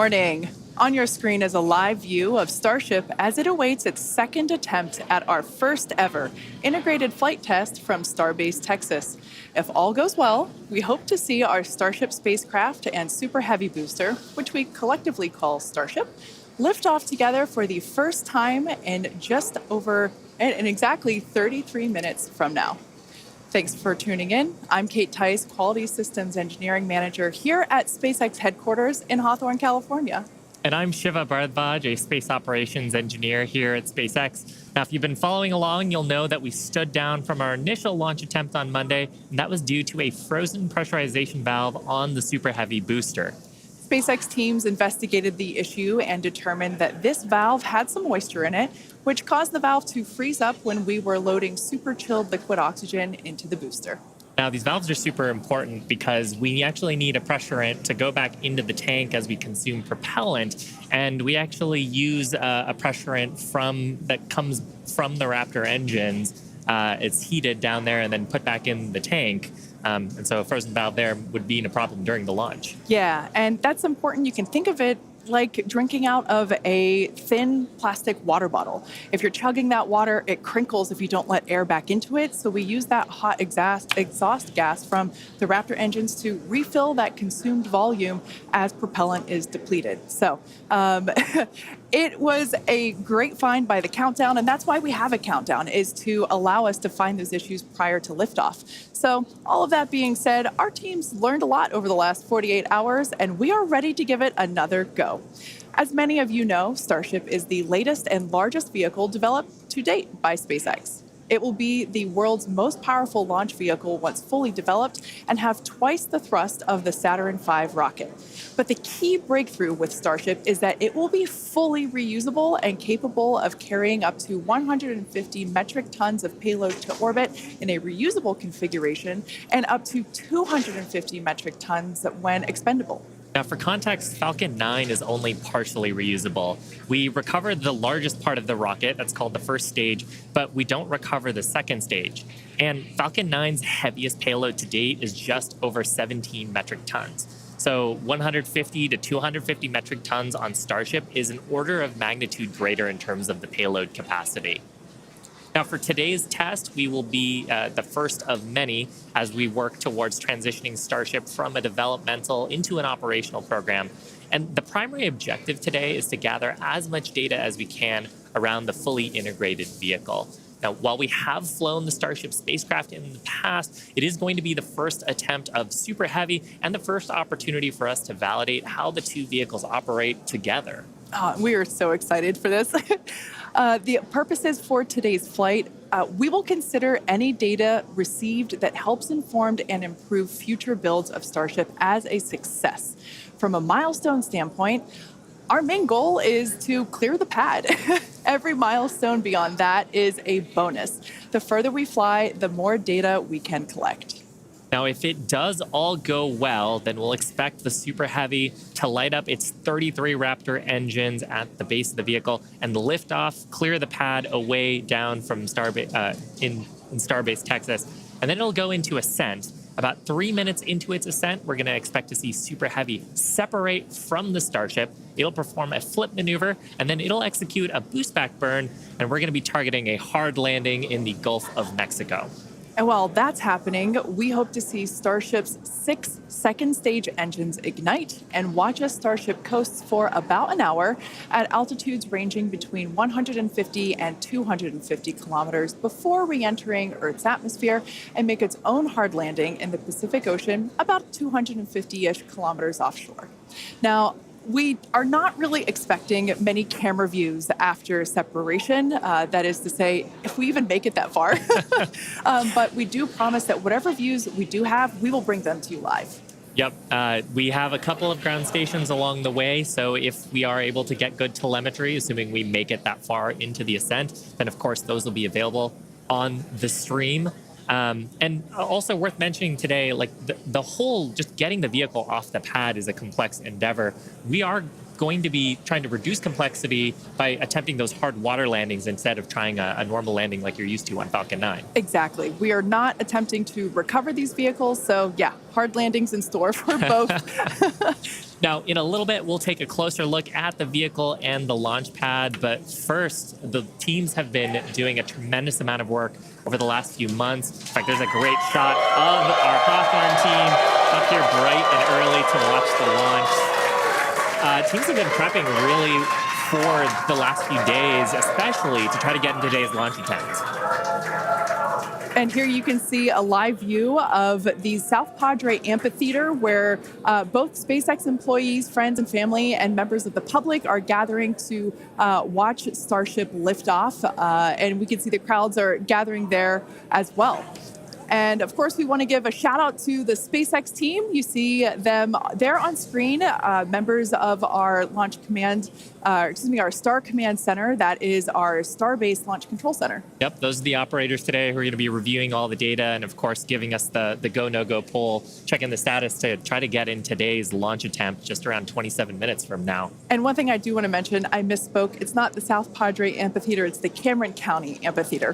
morning. On your screen is a live view of Starship as it awaits its second attempt at our first ever integrated flight test from Starbase, Texas. If all goes well, we hope to see our Starship spacecraft and Super Heavy booster, which we collectively call Starship, lift off together for the first time in exactly 33 minutes from now. Thanks for tuning in. I'm Kate Tice, Quality Systems Engineering Manager here at SpaceX headquarters in Hawthorne, California. And I'm Shiva Bharadwaj, a Space Operations Engineer here at SpaceX. Now, if you've been following along, you'll know that we stood down from our initial launch attempt on Monday, and that was due to a frozen pressurization valve on the Super Heavy booster. SpaceX teams investigated the issue and determined that this valve had some moisture in it, which caused the valve to freeze up when we were loading super chilled liquid oxygen into the booster. Now, these valves are super important because we actually need a pressurant to go back into the tank as we consume propellant, and we actually use a pressurant that comes from the Raptor engines. It's heated down there and then put back in the tank. And so a frozen valve there would be a problem during the launch. Yeah, and that's important. You can think of it like drinking out of a thin plastic water bottle. If you're chugging that water, it crinkles if you don't let air back into it. So we use that hot exhaust gas from the Raptor engines to refill that consumed volume as propellant is depleted. So it was a great find by the countdown, and that's why we have a countdown, is to allow us to find those issues prior to liftoff. So all of that being said, our teams learned a lot over the last 48 hours, and we are ready to give it another go. As many of you know, Starship is the latest and largest vehicle developed to date by SpaceX. It will be the world's most powerful launch vehicle once fully developed and have twice the thrust of the Saturn V rocket. But the key breakthrough with Starship is that it will be fully reusable and capable of carrying up to 150 metric tons of payload to orbit in a reusable configuration and up to 250 metric tons when expendable. Now, for context, Falcon 9 is only partially reusable. We recovered the largest part of the rocket, that's called the first stage, but we don't recover the second stage. And Falcon 9's heaviest payload to date is just over 17 metric tons. So 150 to 250 metric tons on Starship is an order of magnitude greater in terms of the payload capacity. Now, for today's test, we will be the first of many as we work towards transitioning Starship from a developmental into an operational program. And the primary objective today is to gather as much data as we can around the fully integrated vehicle. Now, while we have flown the Starship spacecraft in the past, it is going to be the first attempt of Super Heavy and the first opportunity for us to validate how the two vehicles operate together. We are so excited for this. The purposes for today's flight, we will consider any data received that helps inform and improve future builds of Starship as a success. From a milestone standpoint, our main goal is to clear the pad. Every milestone beyond that is a bonus. The further we fly, the more data we can collect. Now, if it does all go well, then we'll expect the Super Heavy to light up its 33 Raptor engines at the base of the vehicle and lift off, clear the pad away down from Starbase in Starbase, Texas, and then it'll go into ascent. About 3 minutes into its ascent, we're going to expect to see Super Heavy separate from the Starship. It'll perform a flip maneuver, and then it'll execute a boost back burn, and we're going to be targeting a hard landing in the Gulf of Mexico. And while that's happening, we hope to see Starship's 6 second stage engines ignite and watch as Starship coasts for about an hour at altitudes ranging between 150 and 250 kilometers before re-entering Earth's atmosphere and make its own hard landing in the Pacific Ocean about 250-ish kilometers offshore. Now, we are not really expecting many camera views after separation. That is to say, if we even make it that far. But we do promise that whatever views we do have, we will bring them to you live. Yep. We have a couple of ground stations along the way. So if we are able to get good telemetry, assuming we make it that far into the ascent, then of course those will be available on the stream. And also worth mentioning today, like the whole just getting the vehicle off the pad is a complex endeavor. We are going to be trying to reduce complexity by attempting those hard water landings instead of trying a normal landing like you're used to on Falcon 9. Exactly. We are not attempting to recover these vehicles. So yeah, hard landings in store for both. Now, in a little bit, we'll take a closer look at the vehicle and the launch pad. But first, the teams have been doing a tremendous amount of work over the last few months. In fact, there's a great shot of our Hawthorne team up here bright and early to watch the launch. Teams have been prepping really for the last few days, especially to try to get in today's launch attempt. And here you can see a live view of the South Padre Amphitheater, where both SpaceX employees, friends and family, and members of the public are gathering to watch Starship lift off. And we can see the crowds are gathering there as well. And of course, we want to give a shout out to the SpaceX team. You see them there on screen, members of our launch command, our Star Command Center. That is our Star-based Launch Control Center. Yep, those are the operators today who are going to be reviewing all the data and, of course, giving us the go, no-go poll, checking the status to try to get in today's launch attempt just around 27 minutes from now. And one thing I do want to mention, I misspoke. It's not the South Padre Amphitheater. It's the Cameron County Amphitheater.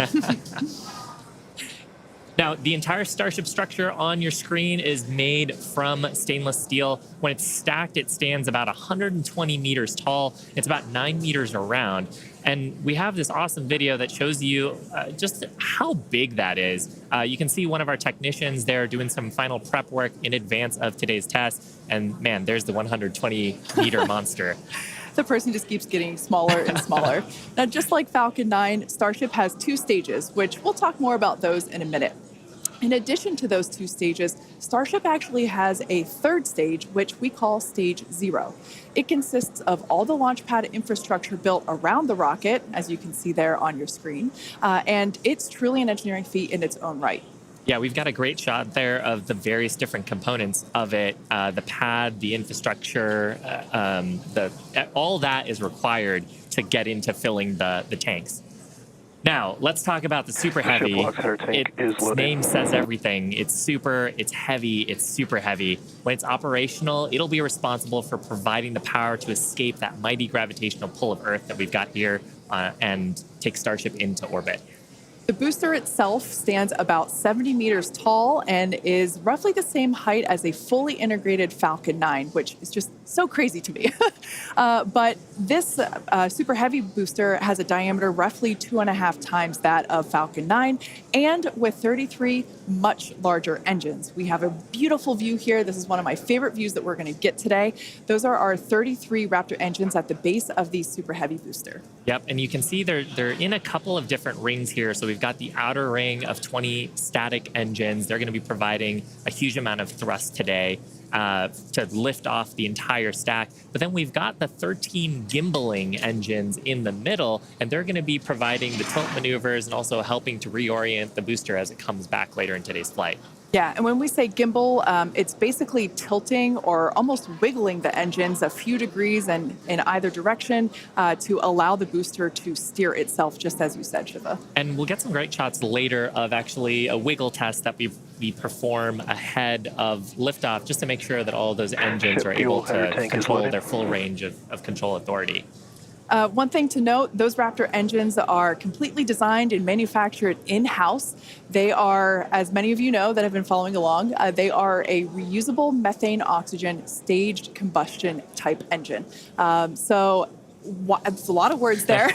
Now, the entire Starship structure on your screen is made from stainless steel. When it's stacked, it stands about 120 meters tall. It's about 9 meters around. And we have this awesome video that shows you just how big that is. You can see one of our technicians there doing some final prep work in advance of today's test. And man, there's the 120-meter monster. The person just keeps getting smaller and smaller. Now, just like Falcon 9, Starship has 2 stages, which we'll talk more about those in a minute. In addition to those 2 stages, Starship actually has a 3rd stage, which we call Stage 0. It consists of all the launch pad infrastructure built around the rocket, as you can see there on your screen, and it's truly an engineering feat in its own right. Yeah, we've got a great shot there of the various different components of it. The pad, the infrastructure, all that is required to get into filling the tanks. Now, let's talk about the Super Heavy. Its name says everything. It's super, it's heavy, it's super heavy. When it's operational, it'll be responsible for providing the power to escape that mighty gravitational pull of Earth that we've got here and take Starship into orbit. The booster itself stands about 70 meters tall and is roughly the same height as a fully integrated Falcon 9, which is just so crazy to me. But this Super Heavy booster has a diameter roughly 2.5 times that of Falcon 9, and with 33 much larger engines. We have a beautiful view here. This is one of my favorite views that we're going to get today. Those are our 33 Raptor engines at the base of the Super Heavy booster. Yep, and you can see they're in a couple of different rings here. So we've got the outer ring of 20 static engines. They're going to be providing a huge amount of thrust today to lift off the entire stack. But then we've got the 13 gimbaling engines in the middle, and they're going to be providing the tilt maneuvers and also helping to reorient the booster as it comes back later in today's flight. Yeah, and when we say gimbal, it's basically tilting or almost wiggling the engines a few degrees and in either direction to allow the booster to steer itself, just as you said, Shiva. And we'll get some great shots later of actually a wiggle test that we perform ahead of liftoff, just to make sure that all of those engines are able to control their full range of control authority. One thing to note, those Raptor engines are completely designed and manufactured in-house. They are, as many of you know that have been following along, they are a reusable methane oxygen staged combustion type engine. So it's a lot of words there.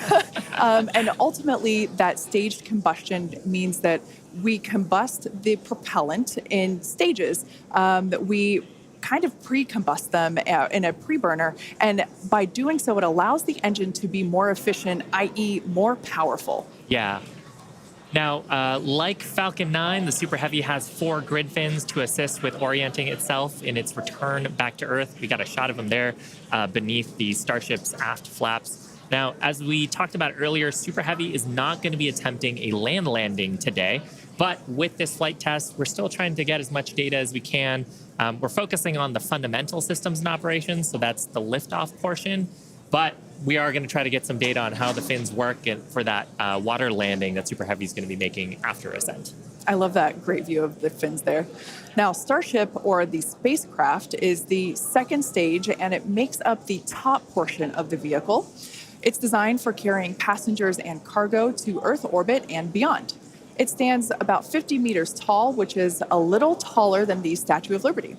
And ultimately, that staged combustion means that we combust the propellant in stages that we kind of pre-combust them in a pre-burner. And by doing so, it allows the engine to be more efficient, i.e. more powerful. Yeah. Now, like Falcon 9, the Super Heavy has 4 grid fins to assist with orienting itself in its return back to Earth. We got a shot of them there beneath the Starship's aft flaps. Now, as we talked about earlier, Super Heavy is not going to be attempting a land landing today. But with this flight test, we're still trying to get as much data as we can. We're focusing on the fundamental systems and operations, so that's the liftoff portion. But we are going to try to get some data on how the fins work and for that water landing that Super Heavy is going to be making after ascent. I love that great view of the fins there. Now, Starship, or the spacecraft, is the second stage, and it makes up the top portion of the vehicle. It's designed for carrying passengers and cargo to Earth orbit and beyond. It stands about 50 meters tall, which is a little taller than the Statue of Liberty.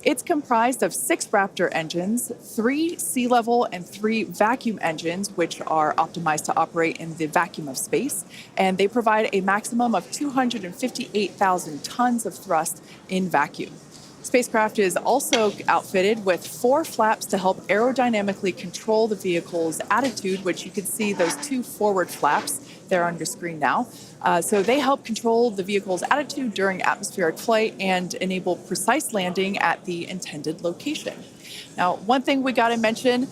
It's comprised of 6 Raptor engines, 3 sea level and 3 vacuum engines, which are optimized to operate in the vacuum of space. And they provide a maximum of 258,000 tons of thrust in vacuum. Spacecraft is also outfitted with 4 flaps to help aerodynamically control the vehicle's attitude, which you can see those 2 forward flaps there on your screen now. So they help control the vehicle's attitude during atmospheric flight and enable precise landing at the intended location. Now, one thing we got to mention,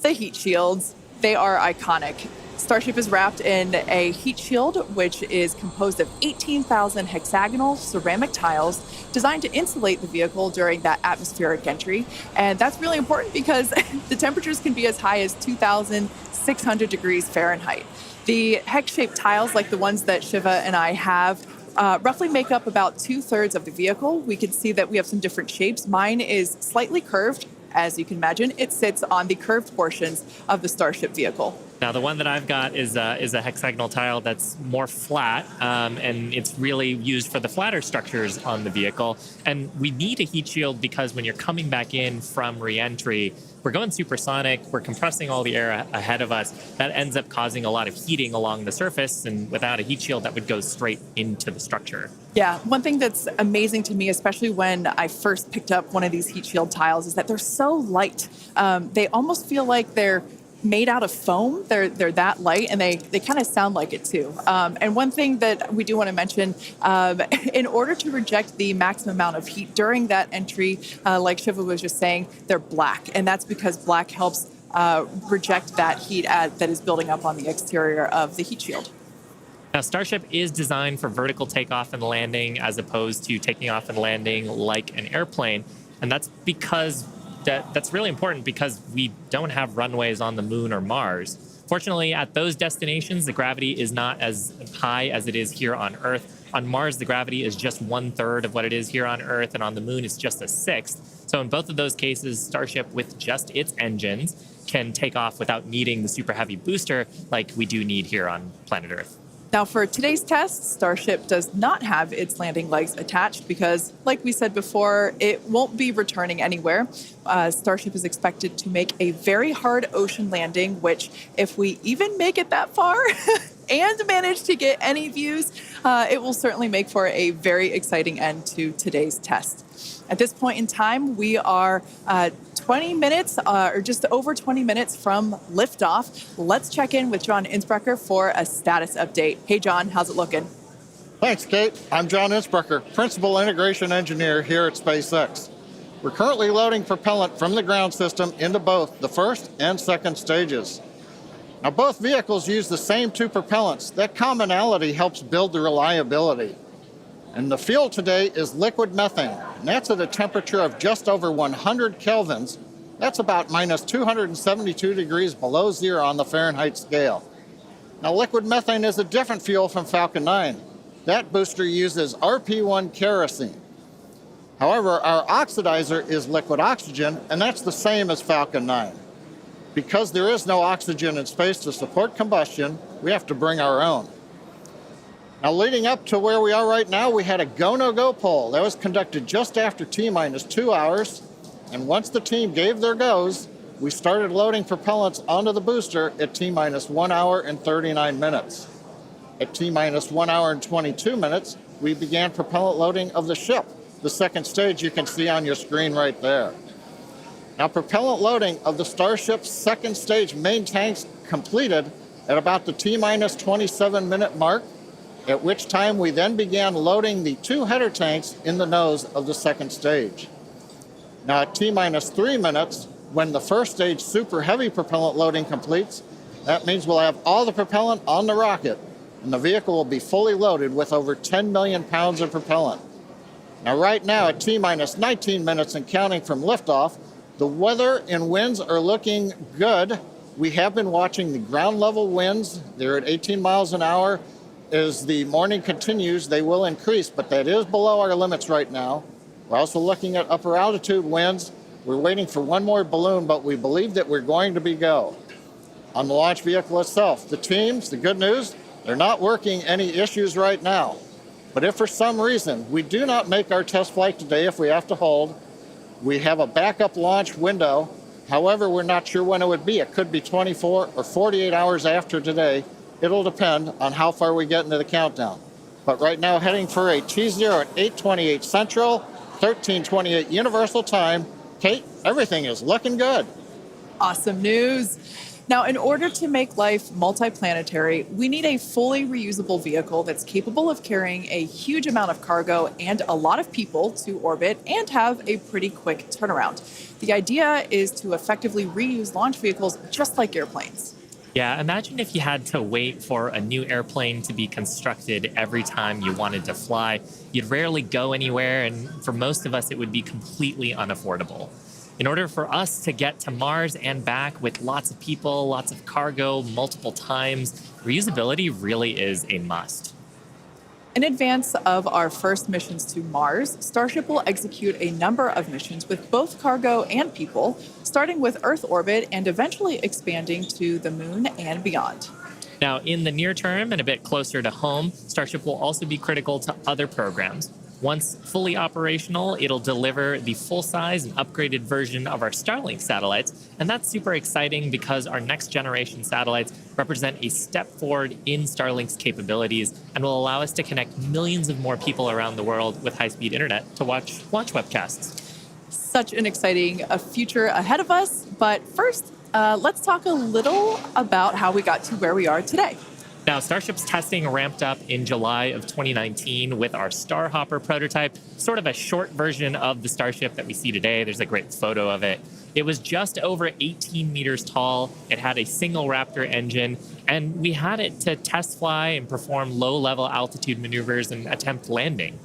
the heat shields. They are iconic. Starship is wrapped in a heat shield, which is composed of 18,000 hexagonal ceramic tiles designed to insulate the vehicle during that atmospheric entry. And that's really important because the temperatures can be as high as 2,600 degrees Fahrenheit. The hex-shaped tiles, like the ones that Shiva and I have, roughly make up about 2/3 of the vehicle. We can see that we have some different shapes. Mine is slightly curved. As you can imagine, it sits on the curved portions of the Starship vehicle. Now, the one that I've got is a hexagonal tile that's more flat, and it's really used for the flatter structures on the vehicle. And we need a heat shield because when you're coming back in from re-entry, we're going supersonic, we're compressing all the air ahead of us. That ends up causing a lot of heating along the surface, and without a heat shield, that would go straight into the structure. Yeah, one thing that's amazing to me, especially when I first picked up one of these heat shield tiles, is that they're so light. They almost feel like they're made out of foam. They're that light, and they kind of sound like it too. And one thing that we do want to mention, in order to reject the maximum amount of heat during that entry, like Shiva was just saying, they're black, and that's because black helps reject that heat that is building up on the exterior of the heat shield. Now, Starship is designed for vertical takeoff and landing as opposed to taking off and landing like an airplane, and that's because that's really important because we don't have runways on the moon or Mars. Fortunately, at those destinations, the gravity is not as high as it is here on Earth. On Mars, the gravity is just 1/3 of what it is here on Earth, and on the moon, it's just a 1/6. So in both of those cases, Starship, with just its engines, can take off without needing the super heavy booster like we do need here on planet Earth. Now, for today's test, Starship does not have its landing legs attached because, like we said before, it won't be returning anywhere. Starship is expected to make a very hard ocean landing, which, if we even make it that far and manage to get any views, it will certainly make for a very exciting end to today's test. At this point in time, we are 20 minutes, or just over 20 minutes from liftoff. Let's check in with John Innsbrucker for a status update. Hey, John, how's it looking? Thanks, Kate. I'm John Innsbrucker, Principal Integration Engineer here at SpaceX. We're currently loading propellant from the ground system into both the first and second stages. Now, both vehicles use the same 2 propellants. That commonality helps build the reliability. And the fuel today is liquid methane, and that's at a temperature of just over 100 kelvins. That's about minus 272 degrees below zero on the Fahrenheit scale. Now, liquid methane is a different fuel from Falcon 9. That booster uses RP1 kerosene. However, our oxidizer is liquid oxygen, and that's the same as Falcon 9. Because there is no oxygen in space to support combustion, we have to bring our own. Now, leading up to where we are right now, we had a go-no-go poll. That was conducted just after T-minus 2 hours. And once the team gave their goes, we started loading propellants onto the booster at T-minus 1 hour and 39 minutes. At T-minus 1 hour and 22 minutes, we began propellant loading of the ship. The second stage you can see on your screen right there. Now, propellant loading of the Starship's second stage main tanks completed at about the T-minus 27-minute mark, at which time we then began loading the 2 header tanks in the nose of the second stage. Now, at T-minus 3 minutes, when the first stage super heavy propellant loading completes, that means we'll have all the propellant on the rocket, and the vehicle will be fully loaded with over 10 million pounds of propellant. Now, right now, at T-minus 19 minutes and counting from liftoff, the weather and winds are looking good. We have been watching the ground level winds. They're at 18 miles an hour. As the morning continues, they will increase, but that is below our limits right now. We're also looking at upper altitude winds. We're waiting for one more balloon, but we believe that we're going to be go. On the launch vehicle itself, the teams, the good news, they're not working any issues right now. But if for some reason we do not make our test flight today, if we have to hold, we have a backup launch window. However, we're not sure when it would be. It could be 24 or 48 hours after today. It'll depend on how far we get into the countdown. But right now, heading for a T0 at 8:28 Central, 13:28 Universal Time. Kate, everything is looking good. Awesome news. Now, in order to make life multiplanetary, we need a fully reusable vehicle that's capable of carrying a huge amount of cargo and a lot of people to orbit and have a pretty quick turnaround. The idea is to effectively reuse launch vehicles just like airplanes. Yeah, imagine if you had to wait for a new airplane to be constructed every time you wanted to fly. You'd rarely go anywhere, and for most of us, it would be completely unaffordable. In order for us to get to Mars and back with lots of people, lots of cargo, multiple times, reusability really is a must. In advance of our first missions to Mars, Starship will execute a number of missions with both cargo and people, starting with Earth orbit and eventually expanding to the Moon and beyond. Now, in the near term and a bit closer to home, Starship will also be critical to other programs. Once fully operational, it'll deliver the full-size and upgraded version of our Starlink satellites, and that's super exciting because our next-generation satellites represent a step forward in Starlink's capabilities and will allow us to connect millions of more people around the world with high-speed internet to watch launch webcasts. Such an exciting future ahead of us, but first, let's talk a little about how we got to where we are today. Now, Starship's testing ramped up in July of 2019 with our Starhopper prototype, sort of a short version of the Starship that we see today. There's a great photo of it. It was just over 18 meters tall. It had a single Raptor engine, and we had it to test fly and perform low-level altitude maneuvers and attempt landing.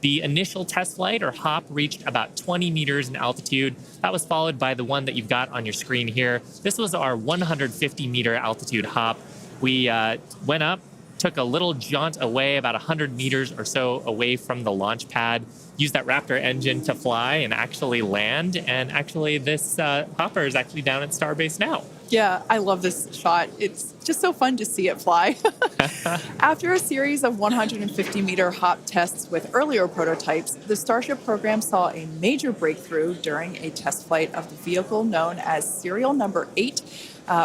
The initial test flight, or hop, reached about 20 meters in altitude. That was followed by the one that you've got on your screen here. This was our 150-meter altitude hop. We went up, took a little jaunt away, about 100 meters or so away from the launch pad, used that Raptor engine to fly and actually land. And actually, this hopper is actually down at Starbase now. Yeah, I love this shot. It's just so fun to see it fly. After a series of 150-meter hop tests with earlier prototypes, the Starship program saw a major breakthrough during a test flight of the vehicle known as serial number 8,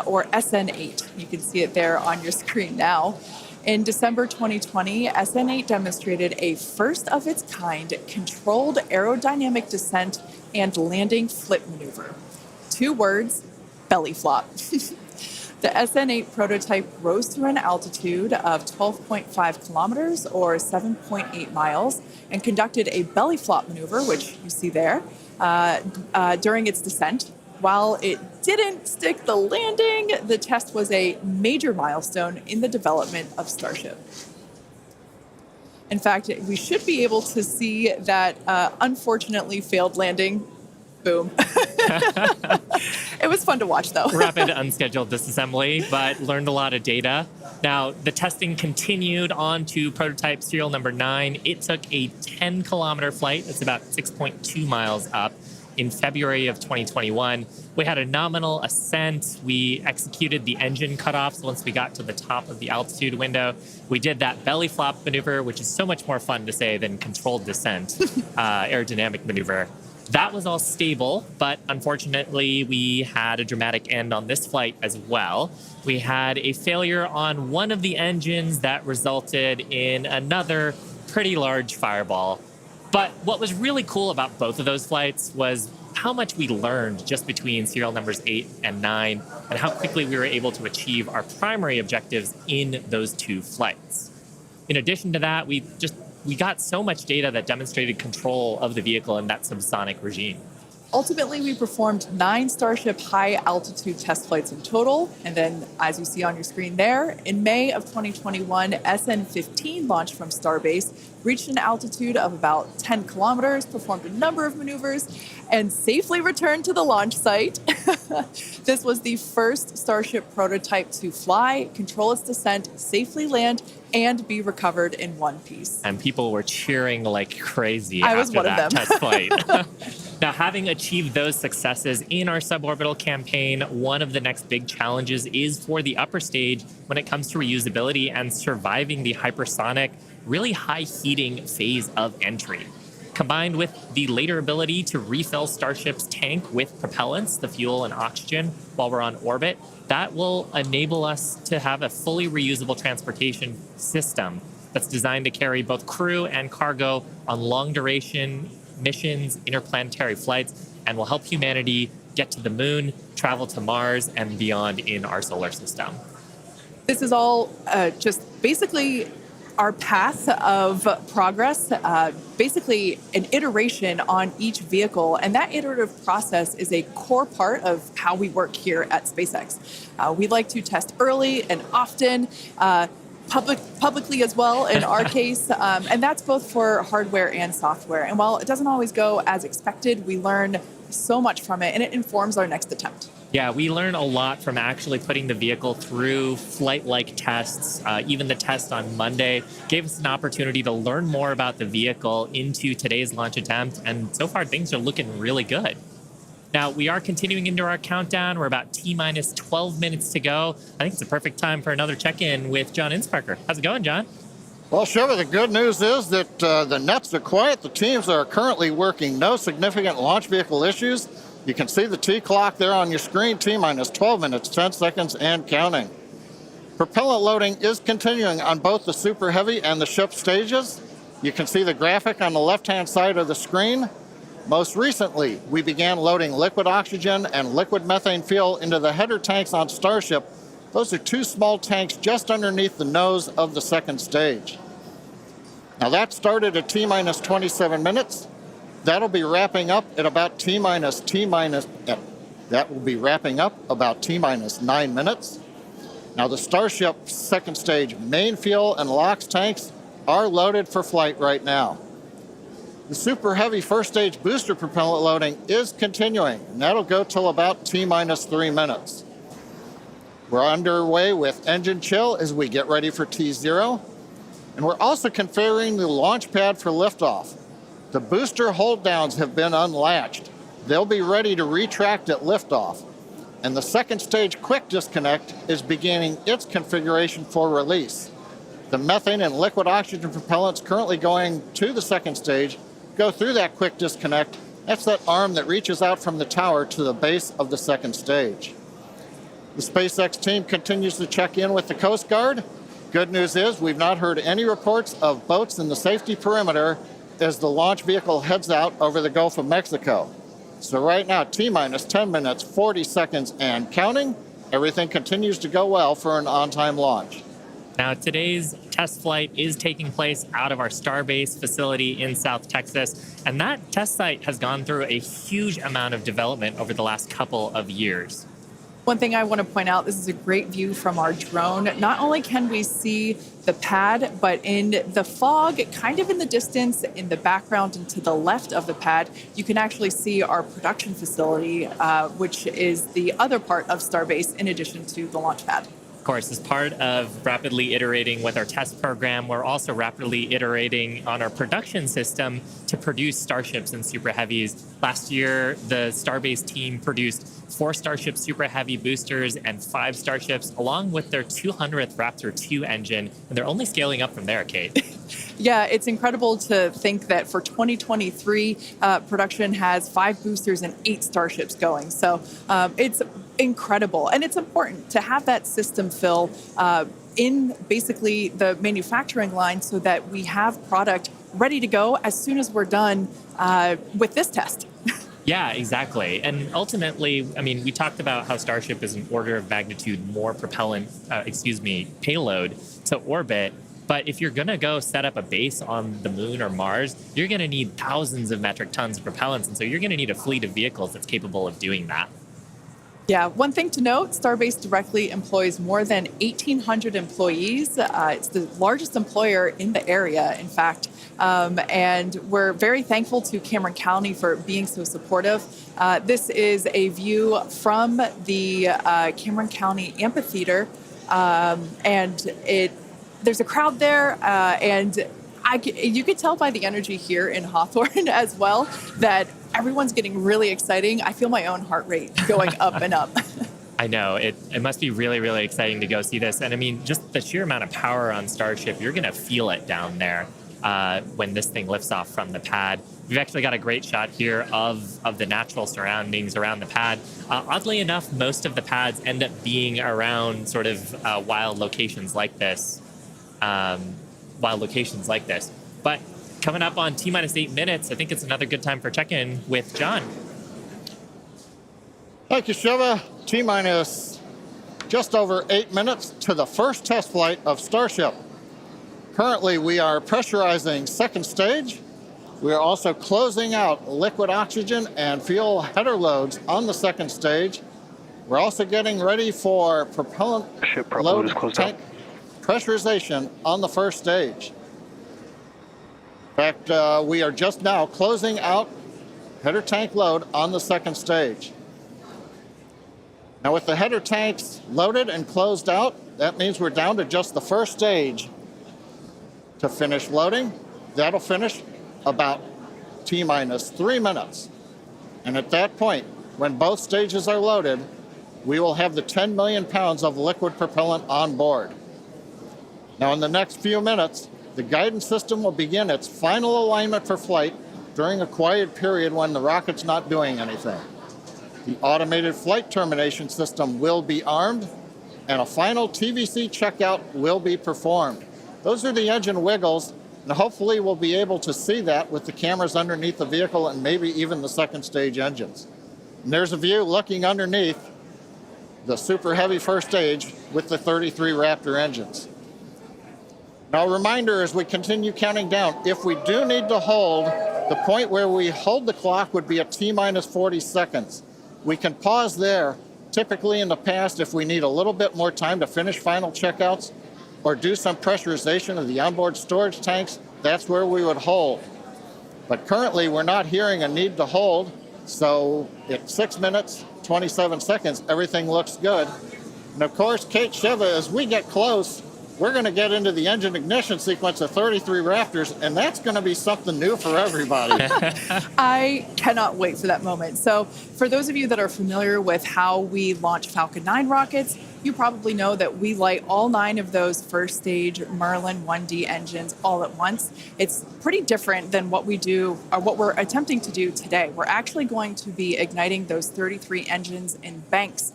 or SN8. You can see it there on your screen now. In December 2020, SN8 demonstrated a first-of-its-kind controlled aerodynamic descent and landing flip maneuver. 2 words, belly flop. The SN8 prototype rose to an altitude of 12.5 kilometers or 7.8 miles and conducted a belly flop maneuver, which you see there, during its descent. While it didn't stick the landing, the test was a major milestone in the development of Starship. In fact, we should be able to see that unfortunately failed landing. Boom. It was fun to watch, though. Rapid unscheduled disassembly, but learned a lot of data. Now, the testing continued on to prototype serial number 9. It took a 10-kilometer flight. That's about 6.2 miles up. In February of 2021, we had a nominal ascent. We executed the engine cutoffs once we got to the top of the altitude window. We did that belly flop maneuver, which is so much more fun to say than controlled descent, aerodynamic maneuver. That was all stable, but unfortunately, we had a dramatic end on this flight as well. We had a failure on one of the engines that resulted in another pretty large fireball. But what was really cool about both of those flights was how much we learned just between serial numbers 8 and 9 and how quickly we were able to achieve our primary objectives in those 2 flights. In addition to that, we got so much data that demonstrated control of the vehicle in that subsonic regime. Ultimately, we performed 9 Starship high-altitude test flights in total. And then, as you see on your screen there, in May of 2021, SN15 launched from Starbase, reached an altitude of about 10 kilometers, performed a number of maneuvers, and safely returned to the launch site. This was the first Starship prototype to fly, control its descent, safely land, and be recovered in one piece. And people were cheering like crazy I was after one of that them. test flight. Now, having achieved those successes in our suborbital campaign, one of the next big challenges is for the upper stage when it comes to reusability and surviving the hypersonic, really high heating phase of entry. Combined with the later ability to refill Starship's tank with propellants, the fuel and oxygen, while we're on orbit, that will enable us to have a fully reusable transportation system that's designed to carry both crew and cargo on long duration missions, interplanetary flights, and will help humanity get to the moon, travel to Mars, and beyond in our solar system. This is all just basically our path of progress, basically an iteration on each vehicle. And that iterative process is a core part of how we work here at SpaceX. We like to test early and often, publicly as well in our case, and that's both for hardware and software. And while it doesn't always go as expected, we learn so much from it, and it informs our next attempt. Yeah, we learn a lot from actually putting the vehicle through flight-like tests. Even the test on Monday gave us an opportunity to learn more about the vehicle into today's launch attempt, and so far things are looking really good. Now, we are continuing into our countdown. We're about T-minus 12 minutes to go. I think it's a perfect time for another check-in with John Insprecher. How's it going, John? Well, Shiva, the good news is that the nets are quiet. The teams are currently working no significant launch vehicle issues. You can see the T clock there on your screen, T-minus 12 minutes, 10 seconds, and counting. Propellant loading is continuing on both the Super Heavy and the ship stages. You can see the graphic on the left-hand side of the screen. Most recently, we began loading liquid oxygen and liquid methane fuel into the header tanks on Starship. Those are two small tanks just underneath the nose of the second stage. Now that started at T-minus 27 minutes. That'll be wrapping up at about T-minus 9 minutes. Now the Starship second stage main fuel and LOX tanks are loaded for flight right now. The Super Heavy first stage booster propellant loading is continuing, and that'll go till about T-minus 3 minutes. We're underway with engine chill as we get ready for T0, and we're also configuring the launch pad for liftoff. The booster hold downs have been unlatched. They'll be ready to retract at liftoff. And the second stage quick disconnect is beginning its configuration for release. The methane and liquid oxygen propellants currently going to the second stage go through that quick disconnect. That's that arm that reaches out from the tower to the base of the second stage. The SpaceX team continues to check in with the Coast Guard. Good news is we've not heard any reports of boats in the safety perimeter as the launch vehicle heads out over the Gulf of Mexico. So right now, T-minus 10 minutes, 40 seconds, and counting. Everything continues to go well for an on-time launch. Now, today's test flight is taking place out of our Starbase facility in South Texas, and that test site has gone through a huge amount of development over the last couple of years. One thing I want to point out, this is a great view from our drone. Not only can we see the pad, but in the fog, kind of in the distance, in the background and to the left of the pad, you can actually see our production facility, which is the other part of Starbase in addition to the launch pad. Of course, as part of rapidly iterating with our test program, we're also rapidly iterating on our production system to produce Starships and Super Heavies. Last year, the Starbase team produced 4 Starship Super Heavy boosters and 5 Starships, along with their 200th Raptor 2 engine, and they're only scaling up from there, Kate. Yeah, it's incredible to think that for 2023, production has 5 boosters and 8 Starships going. So it's incredible. And it's important to have that system fill in basically the manufacturing line so that we have product ready to go as soon as we're done with this test. Yeah, exactly. And ultimately, I mean, we talked about how Starship is an order of magnitude more payload to orbit. But if you're going to go set up a base on the moon or Mars, you're going to need thousands of metric tons of propellants. And so you're going to need a fleet of vehicles that's capable of doing that. Yeah, one thing to note, Starbase directly employs more than 1,800 employees. It's the largest employer in the area, in fact. And we're very thankful to Cameron County for being so supportive. This is a view from the Cameron County Amphitheater, and there's a crowd there, and you could tell by the energy here in Hawthorne as well that everyone's getting really exciting. I feel my own heart rate going up and up. I know it must be really, really exciting to go see this. And I mean, just the sheer amount of power on Starship, you're going to feel it down there when this thing lifts off from the pad. We've actually got a great shot here of the natural surroundings around the pad. Oddly enough, most of the pads end up being around sort of wild locations like this. But coming up on T-minus 8 minutes, I think it's another good time for check-in with John. Thank you, Shiva. T-minus just over 8 minutes to the first test flight of Starship. Currently, we are pressurizing second stage. We are also closing out liquid oxygen and fuel header loads on the second stage. We're also getting ready for propellant load tank pressurization on the first stage. In fact, we are just now closing out header tank load on the second stage. Now with the header tanks loaded and closed out, that means we're down to just the first stage to finish loading. That'll finish about T-minus 3 minutes. And at that point, when both stages are loaded, we will have the 10 million pounds of liquid propellant on board. Now in the next few minutes, the guidance system will begin its final alignment for flight during a quiet period when the rocket's not doing anything. The automated flight termination system will be armed, and a final TVC checkout will be performed. Those are the engine wiggles, and hopefully we'll be able to see that with the cameras underneath the vehicle and maybe even the second stage engines. And there's a view looking underneath the super heavy first stage with the 33 Raptor engines. Now, a reminder as we continue counting down, if we do need to hold, the point where we hold the clock would be at T-minus 40 seconds. We can pause there. Typically in the past, if we need a little bit more time to finish final checkouts or do some pressurization of the onboard storage tanks, that's where we would hold. But currently, we're not hearing a need to hold, so at 6 minutes, 27 seconds, everything looks good. And of course, Kate, Shiva, as we get close, we're going to get into the engine ignition sequence of 33 Raptors, and that's going to be something new for everybody. I cannot wait for that moment. So for those of you that are familiar with how we launch Falcon 9 rockets, you probably know that we light all 9 of those first stage Merlin 1D engines all at once. It's pretty different than what we do, or what we're attempting to do today. We're actually going to be igniting those 33 engines in banks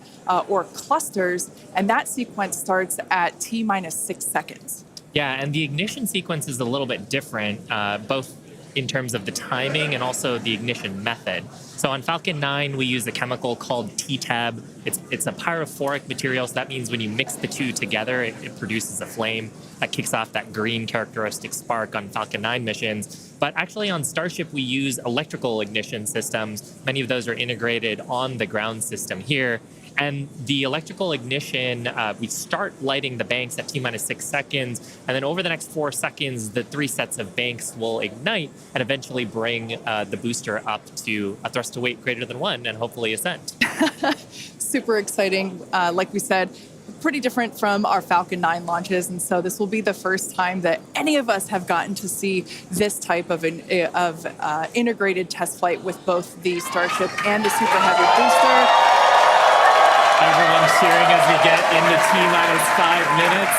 or clusters, and that sequence starts at T-minus 6 seconds. Yeah, and the ignition sequence is a little bit different, both in terms of the timing and also the ignition method. So on Falcon 9, we use a chemical called T-Tab. It's a pyrophoric material, so that means when you mix the two together, it produces a flame that kicks off that green characteristic spark on Falcon 9 missions. But actually on Starship, we use electrical ignition systems. Many of those are integrated on the ground system here. And the electrical ignition, we start lighting the banks at T-minus 6 seconds, and then over the next 4 seconds, the 3 sets of banks will ignite and eventually bring the booster up to a thrust to weight greater than 1 and hopefully ascent. Super exciting. Like we said, pretty different from our Falcon 9 launches, and so this will be the first time that any of us have gotten to see this type of integrated test flight with both the Starship and the Super Heavy booster. Everyone cheering as we get into T-minus 5 minutes.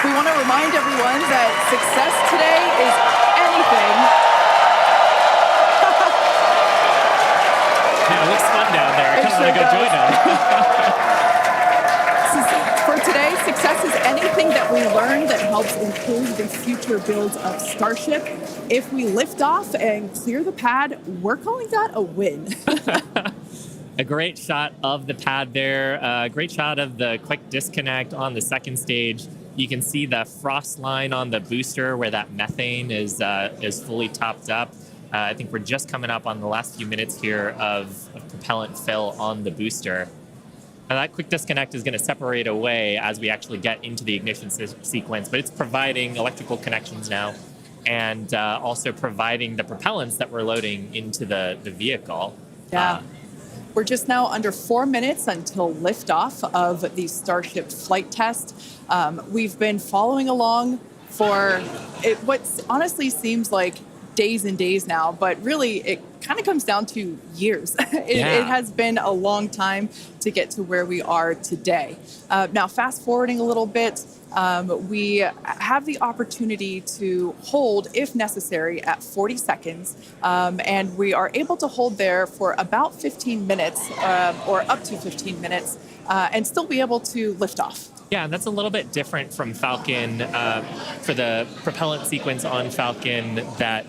We want to remind everyone that success today is anything. Yeah, it looks fun down there. I kind of want to go join them. For today, success is anything that we learn that helps improve the future builds of Starship. If we lift off and clear the pad, we're calling that a win. A great shot of the pad there, a great shot of the quick disconnect on the second stage. You can see the frost line on the booster where that methane is fully topped up. I think we're just coming up on the last few minutes here of propellant fill on the booster. And that quick disconnect is going to separate away as we actually get into the ignition sequence, but it's providing electrical connections now and also providing the propellants that we're loading into the vehicle. Yeah. We're just now under 4 minutes until liftoff of the Starship flight test. We've been following along for what honestly seems like days and days now, but really it kind of comes down to years. It has been a long time to get to where we are today. Now, fast forwarding a little bit, we have the opportunity to hold, if necessary, at 40 seconds, and we are able to hold there for about 15 minutes or up to 15 minutes and still be able to lift off. Yeah, and that's a little bit different from Falcon for the propellant sequence on Falcon that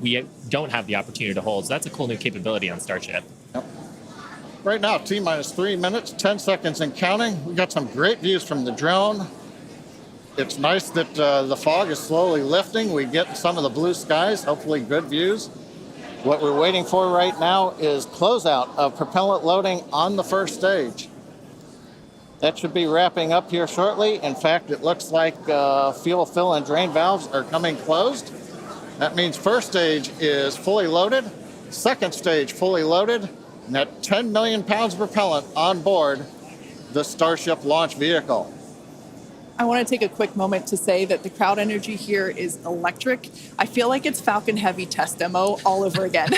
we don't have the opportunity to hold. So that's a cool new capability on Starship. Yep. Right now, T-minus 3 minutes, 10 seconds and counting. We got some great views from the drone. It's nice that the fog is slowly lifting. We get some of the blue skies, hopefully good views. What we're waiting for right now is closeout of propellant loading on the first stage. That should be wrapping up here shortly. In fact, it looks like fuel fill and drain valves are coming closed. That means first stage is fully loaded, second stage fully loaded, and that 10 million pounds of propellant on board the Starship launch vehicle. I want to take a quick moment to say that the crowd energy here is electric. I feel like it's Falcon Heavy test demo all over again.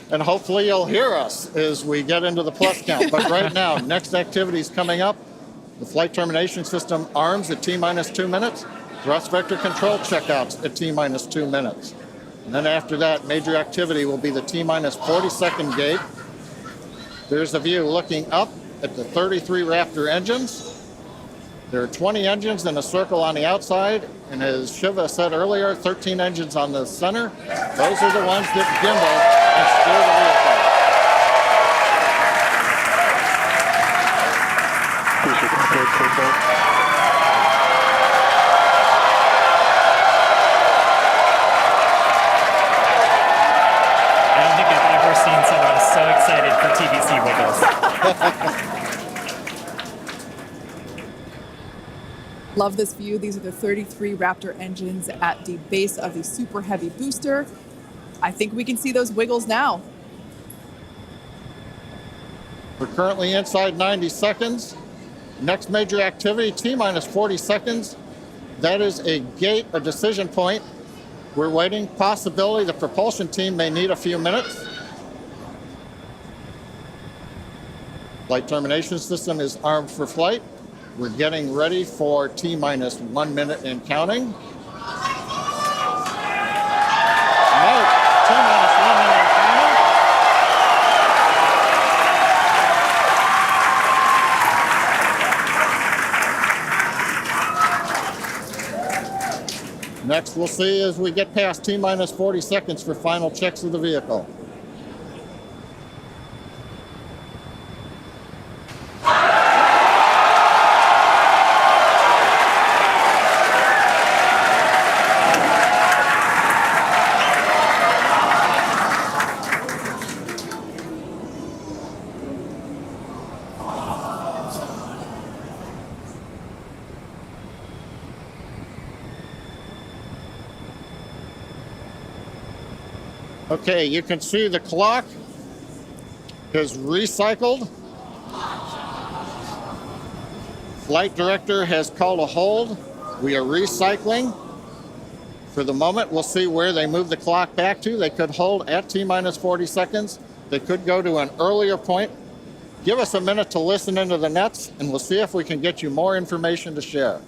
And hopefully you'll hear us as we get into the plus count. But right now, next activity is coming up. The flight termination system arms at T-minus 2 minutes. Thrust vector control checkouts at T-minus 2 minutes. And then after that, major activity will be the T-minus 40-second gate. There's a view looking up at the 33 Raptor engines. There are 20 engines in a circle on the outside, and as Shiva said earlier, 13 engines on the center. Those are the ones that gimbal and steer the vehicle. I don't think I've ever seen someone so excited for TVC wiggles. Love this view. These are the 33 Raptor engines at the base of the Super Heavy booster. I think we can see those wiggles now. We're currently inside 90 seconds. Next major activity, T-minus 40 seconds. That is a gate, a decision point. We're waiting. Possibility the propulsion team may need a few minutes. Flight termination system is armed for flight. We're getting ready for T-minus 1 minute and counting. Note, T-minus 1 minute and counting. Next, we'll see as we get past T-minus 40 seconds for final checks of the vehicle. Okay, you can see the clock has recycled. Flight director has called a hold. We are recycling. For the moment, we'll see where they move the clock back to. They could hold at T-minus 40 seconds. They could go to an earlier point. Give us a minute to listen into the nets, and we'll see if we can get you more information to share.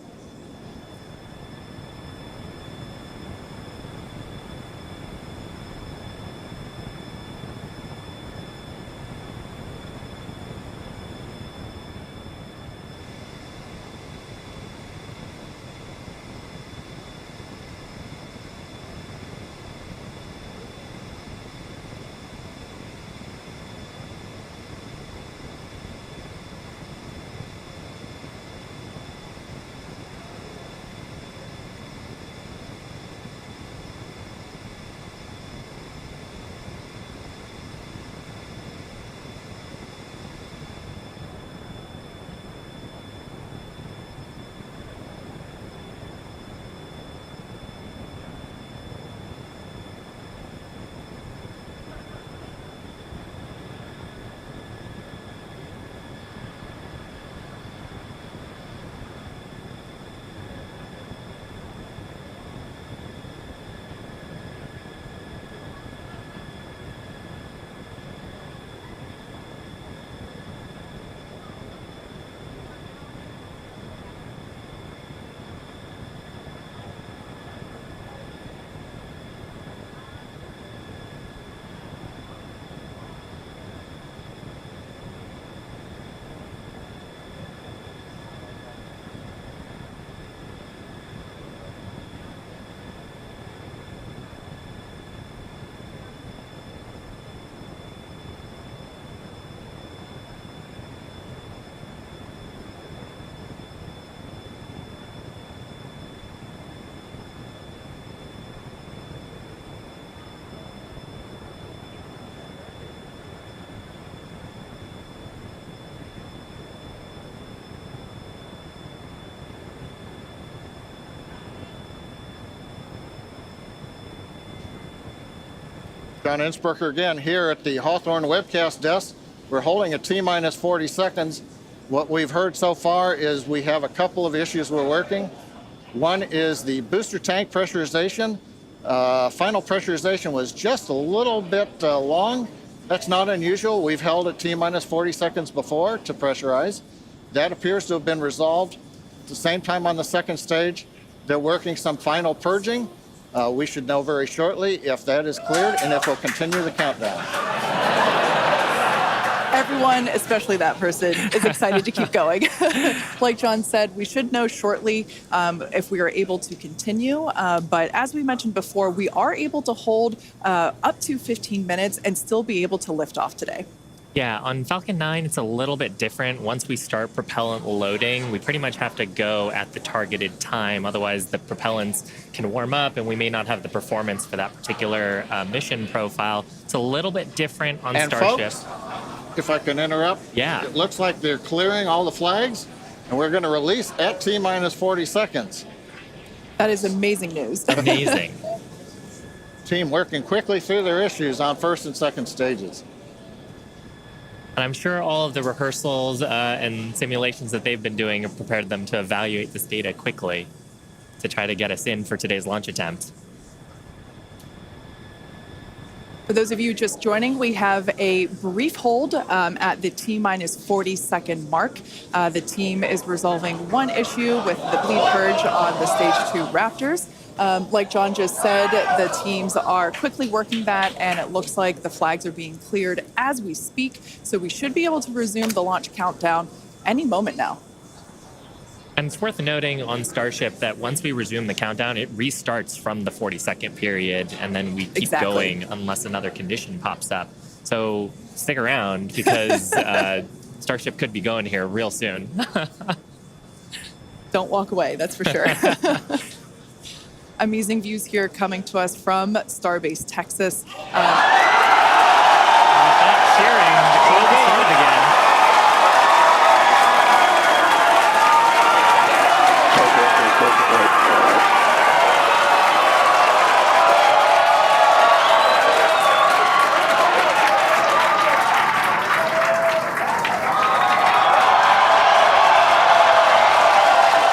John Innsbrucker again here at the Hawthorne webcast desk. We're holding a T-minus 40 seconds. What we've heard so far is we have a couple of issues we're working. One is the booster tank pressurization. Final pressurization was just a little bit long. That's not unusual. We've held at T-minus 40 seconds before to pressurize. That appears to have been resolved. At the same time on the second stage, they're working some final purging. We should know very shortly if that is cleared and if we'll continue the countdown. Everyone, especially that person, is excited to keep going. Like John said, we should know shortly if we are able to continue. But as we mentioned before, we are able to hold up to 15 minutes and still be able to lift off today. Yeah, on Falcon 9, it's a little bit different. Once we start propellant loading, we pretty much have to go at the targeted time. Otherwise, the propellants can warm up and we may not have the performance for that particular mission profile. It's a little bit different on Starship. Folks, if I can interrupt, yeah, it looks like they're clearing all the flags and we're going to release at T-minus 40 seconds. That is amazing news. Amazing. Team working quickly through their issues on first and second stages. And I'm sure all of the rehearsals and simulations that they've been doing have prepared them to evaluate this data quickly to try to get us in for today's launch attempt. For those of you just joining, we have a brief hold at the T-minus 40 second mark. The team is resolving one issue with the bleed purge on the stage 2 Raptors. Like John just said, the teams are quickly working that, and it looks like the flags are being cleared as we speak. So we should be able to resume the launch countdown any moment now. And it's worth noting on Starship that once we resume the countdown, it restarts from the 40-second period, and then we keep going unless another condition pops up. So stick around because Starship could be going here real soon. Don't walk away, that's for sure. Amazing views here coming to us from Starbase, Texas. Cheering to close the start again.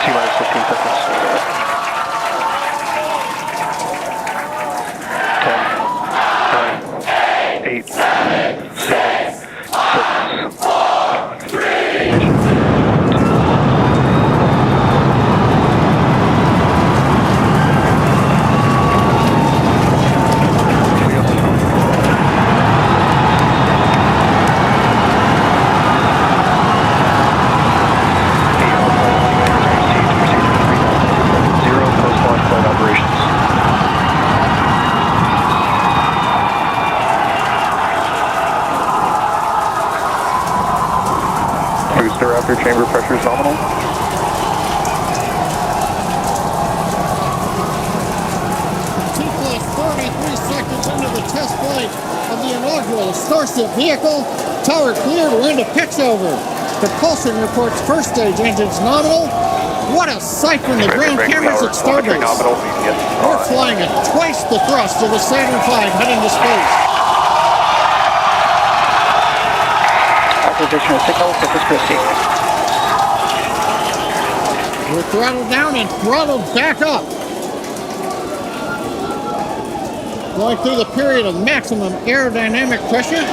T-minus 15 seconds. 10, 9, 8, 7, 6, 5, 3, Raptor chamber pressure is nominal. T-plus 33 seconds into the test flight of the inaugural Starship vehicle. Tower cleared, we're into pitch over. Propulsion reports first stage engines nominal. What a sight from the ground cameras at Starbase. We're flying at twice the thrust of the Saturn V heading to space. Acquisition of signal, Corpus Christi. We're throttled down and throttled back up. Going through the period of maximum aerodynamic pressure.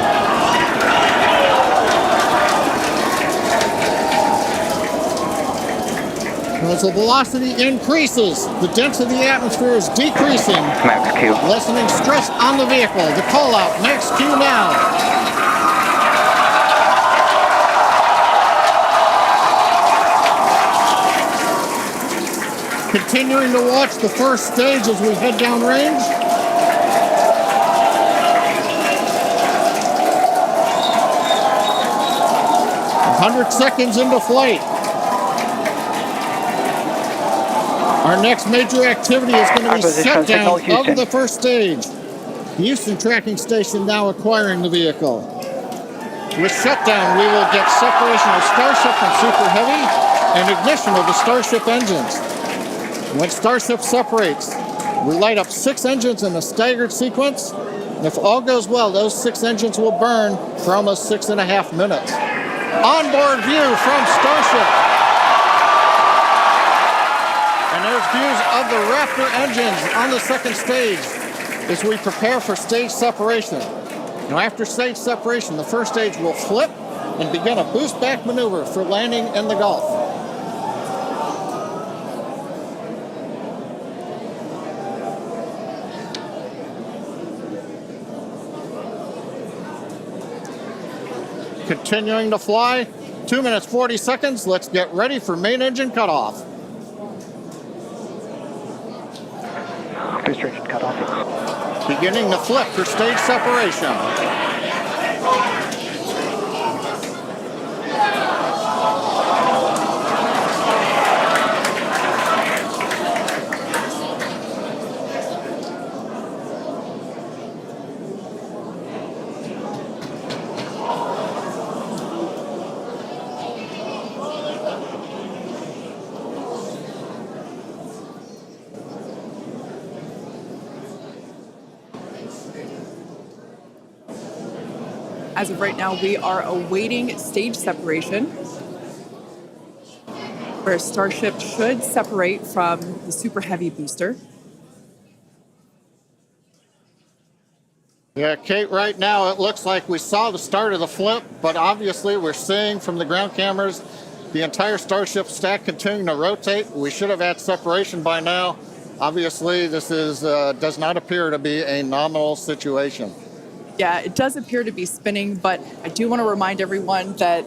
As the velocity increases, the density of the atmosphere is decreasing. Max Q. Lessening stress on the vehicle. The call out, max Q now. Continuing to watch the first stage as we head downrange. A 100 seconds into flight. Our next major activity is going to be shutdown of the first stage. The Houston tracking station now acquiring the vehicle. With shutdown, we will get separation of Starship from Super Heavy and ignition of the Starship engines. When Starship separates, we light up 6 engines in a staggered sequence. And if all goes well, those 6 engines will burn for almost 6.5 minutes. Onboard view from Starship. And there's views of the Raptor engines on the second stage as we prepare for stage separation. Now, after stage separation, the first stage will flip and begin a boost back maneuver for landing in the Gulf. Continuing to fly, 2 minutes 40 seconds. Let's get ready for main engine cutoff. Booster engine cutoff. Beginning to flip for stage separation. As of right now, we are awaiting stage separation, where Starship should separate from the Super Heavy booster. Yeah, Kate, right now it looks like we saw the start of the flip, but obviously we're seeing from the ground cameras the entire Starship stack continuing to rotate. We should have had separation by now. Obviously, this does not appear to be a nominal situation. Yeah, it does appear to be spinning, but I do want to remind everyone that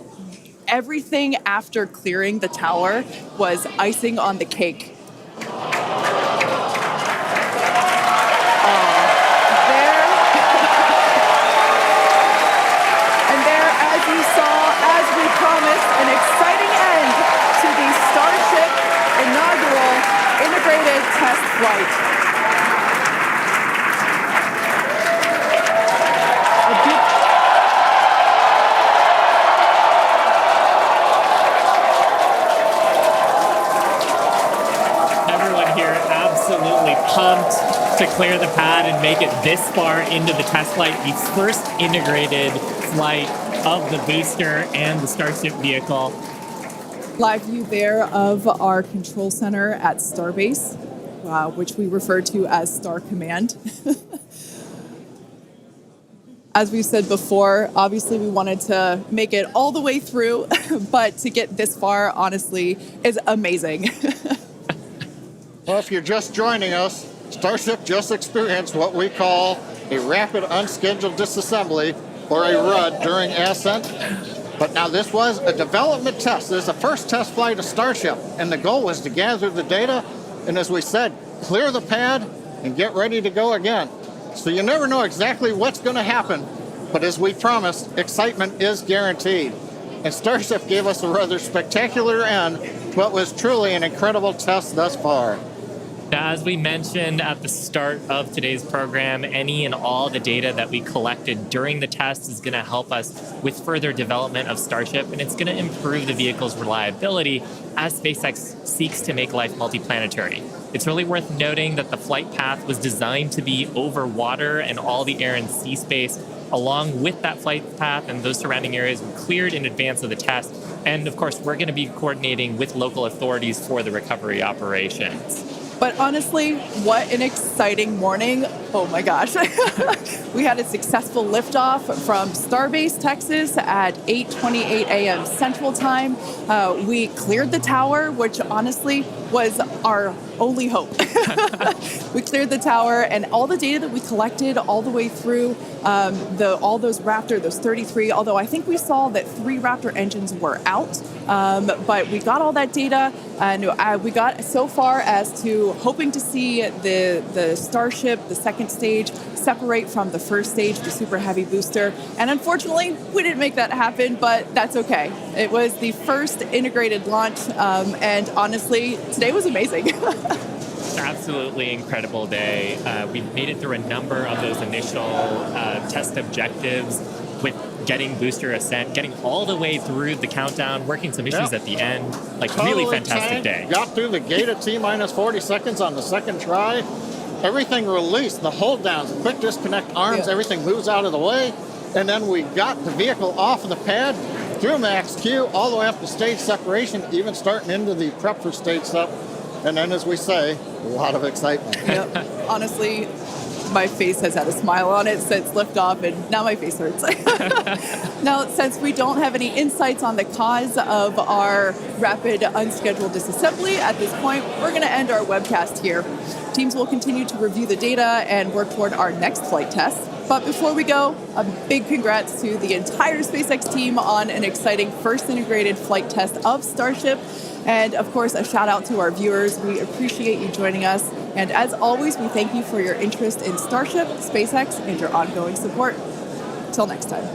everything after clearing the tower was icing on the cake. There, as you saw, as we promised, an exciting end to the Starship inaugural integrated test flight. Absolutely pumped to clear the pad and make it this far into the test flight, the first integrated flight of the booster and the Starship vehicle. Live view there of our control center at Starbase, which we refer to as Star Command. As we said before, obviously we wanted to make it all the way through, but to get this far, honestly, is amazing. Well, if you're just joining us, Starship just experienced what we call a rapid unscheduled disassembly, or a RUD, during ascent. But now this was a development test. This is the first test flight of Starship, and the goal was to gather the data, and as we said, clear the pad and get ready to go again. So you never know exactly what's going to happen, but as we promised, excitement is guaranteed. And Starship gave us a rather spectacular end to what was truly an incredible test thus far. As we mentioned at the start of today's program, any and all the data that we collected during the test is going to help us with further development of Starship, and it's going to improve the vehicle's reliability as SpaceX seeks to make life multiplanetary. It's really worth noting that the flight path was designed to be over water and all the air and sea space. Along with that flight path and those surrounding areas were cleared in advance of the test. And of course, we're going to be coordinating with local authorities for the recovery operations. But honestly, what an exciting morning. Oh my gosh. We had a successful liftoff from Starbase, Texas at 8:28 a.m. Central Time. We cleared the tower, which honestly was our only hope. We cleared the tower, and all the data that we collected all the way through all those Raptor, those 33, although I think we saw that 3 Raptor engines were out, but we got all that data, and we got so far as to hoping to see the Starship, the second stage, separate from the first stage, the Super Heavy booster. And unfortunately, we didn't make that happen, but that's okay. It was the first integrated launch, and honestly, today was amazing. Absolutely incredible day. We made it through a number of those initial test objectives with getting booster ascent, getting all the way through the countdown, working some issues at the end. Like, totally really fantastic day. Got through the gate at T-minus 40 seconds on the second try. everything released, the hold downs, the quick disconnect arms, everything moves out of the way. And then we got the vehicle off of the pad through max Q, all the way up to stage separation, even starting into the prep for stage sep. And then, as we say, a lot of excitement. Yep. Honestly, my face has had a smile on it since liftoff, and now my face hurts. Now, since we don't have any insights on the cause of our rapid unscheduled disassembly at this point, we're going to end our webcast here. Teams will continue to review the data and work toward our next flight test. But before we go, a big congrats to the entire SpaceX team on an exciting first integrated flight test of Starship. And of course, a shout out to our viewers. We appreciate you joining us. And as always, we thank you for your interest in Starship, SpaceX, and your ongoing support. Till next time.